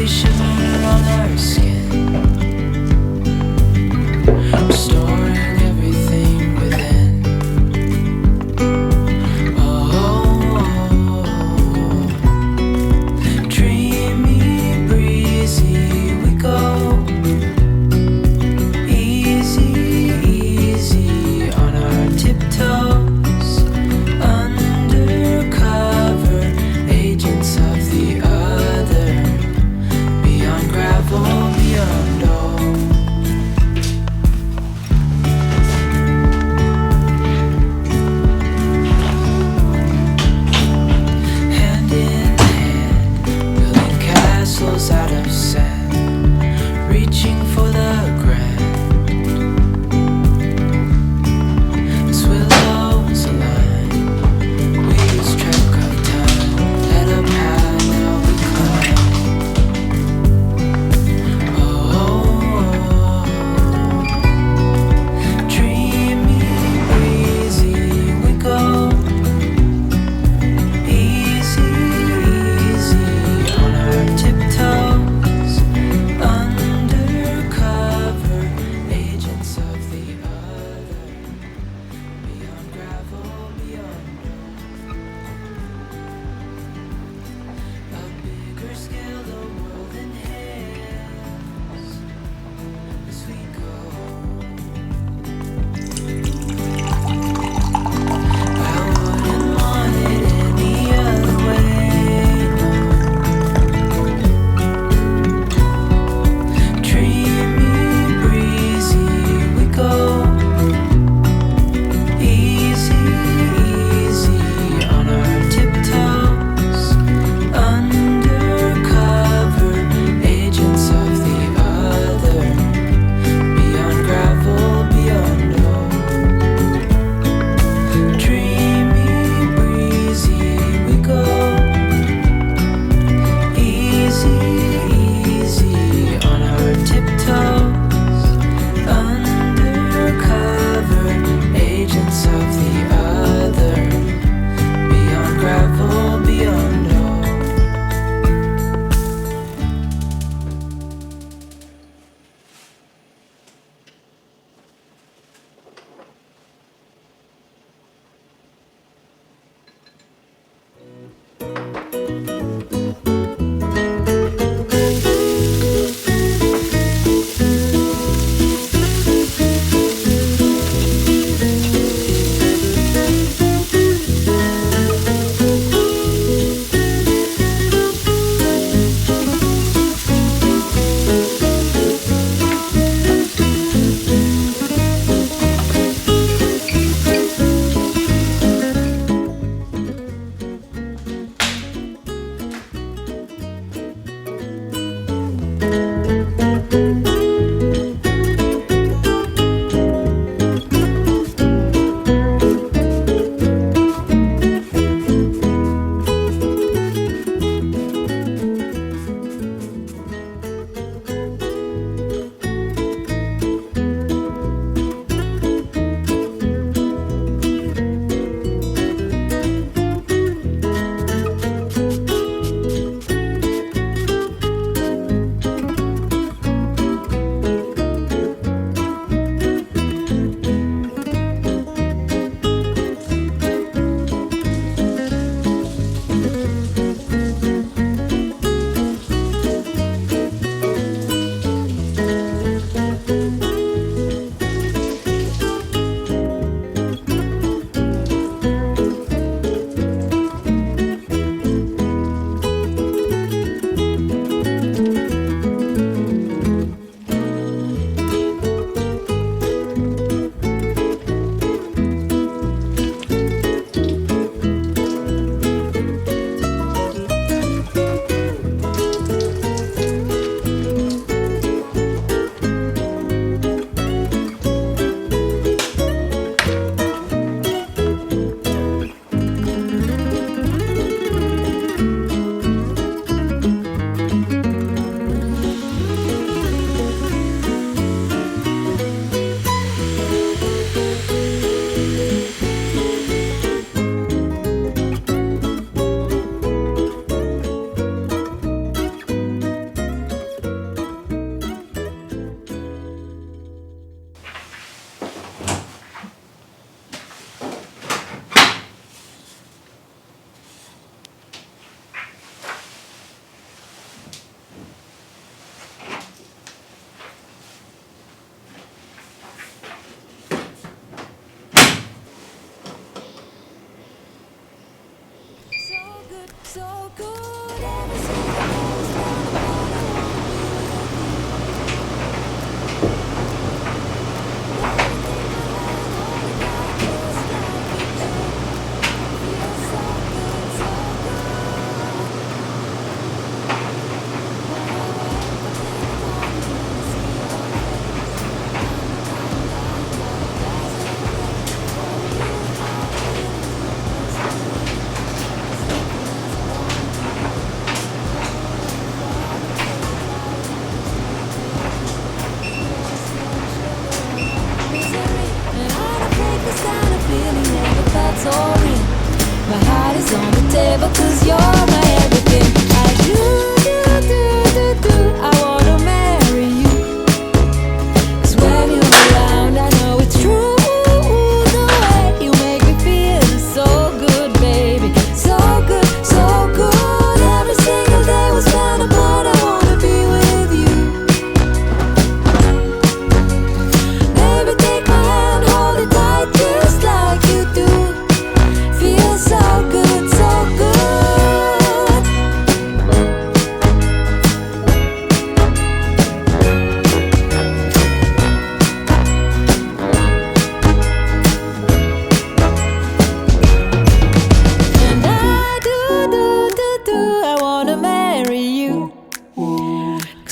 gently shimmer on our skin, restoring everything within. Oh, dreamy, breezy we go, easy, easy on our tiptoes, undercover agents of the other, beyond gravel, beyond all. Hand in hand, building castles out of sand, reaching for the grand. As willows align, we lose track of time. Let up high, now we climb. Oh, dreamy, breezy we go, easy, easy on our tiptoes, undercover agents of the other, beyond gravel, beyond a bigger scale, the world enhances as we go. I wouldn't want it any other way, no. Dreamy, breezy we go, easy, easy on our tiptoes, undercover agents of the other, beyond gravel, beyond all. Dreamy, breezy we go, easy, easy on our tiptoes, undercover agents of the other, beyond gravel, beyond all.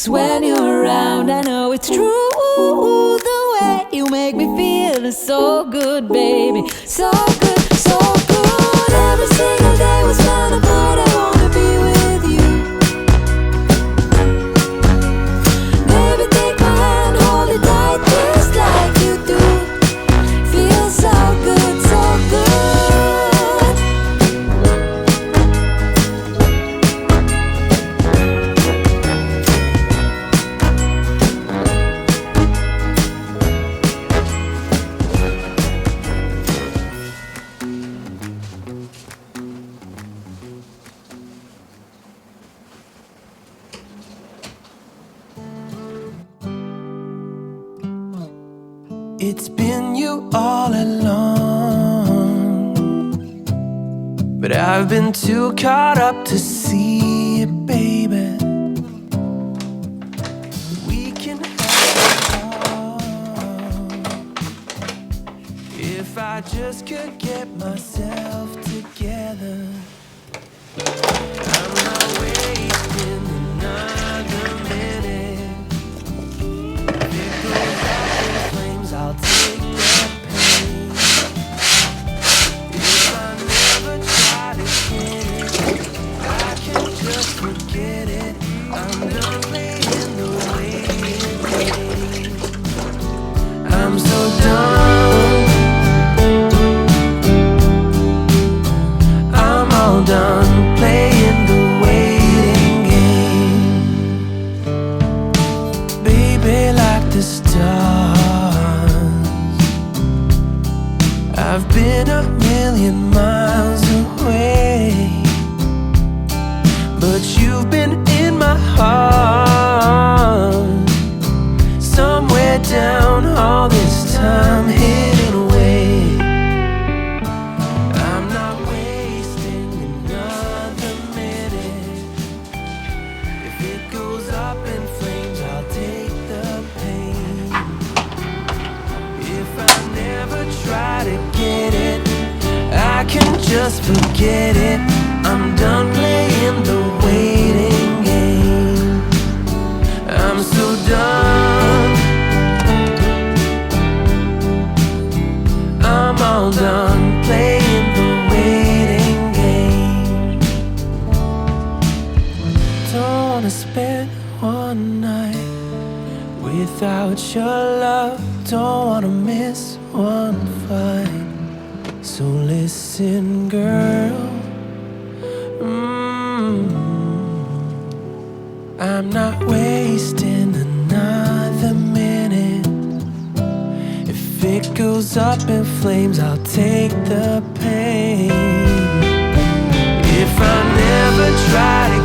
'Cause when you're around, I know it's true. The way you make me feel is so good, baby. So good, so good. Every single day was fun, but I wanna be with you. Baby, take my hand, hold it tight, just like you do. Feels so good, so good. It's been you all along, but I've been too caught up to see it, baby. We can have it all if I just could get myself together. I'm not wasting another minute. It goes up in flames, I'll take that pain. If I never try to get it, I can just forget it. I'm done playing the waiting game. I'm so done. I'm all done playing the waiting game. Baby, like the stars, I've been a million miles away, but you've been in my heart, somewhere down all this time, hidden away. I'm not wasting another minute. If it goes up in flames, I'll take the pain. If I never try to get it, I can just forget it. I'm done playing the waiting game. I'm so done. I'm all done playing the waiting game. Don't wanna spend one night without your love. Don't wanna miss one fight. So listen, girl. I'm not wasting another minute. If it goes up in flames, I'll take the pain. If I never try to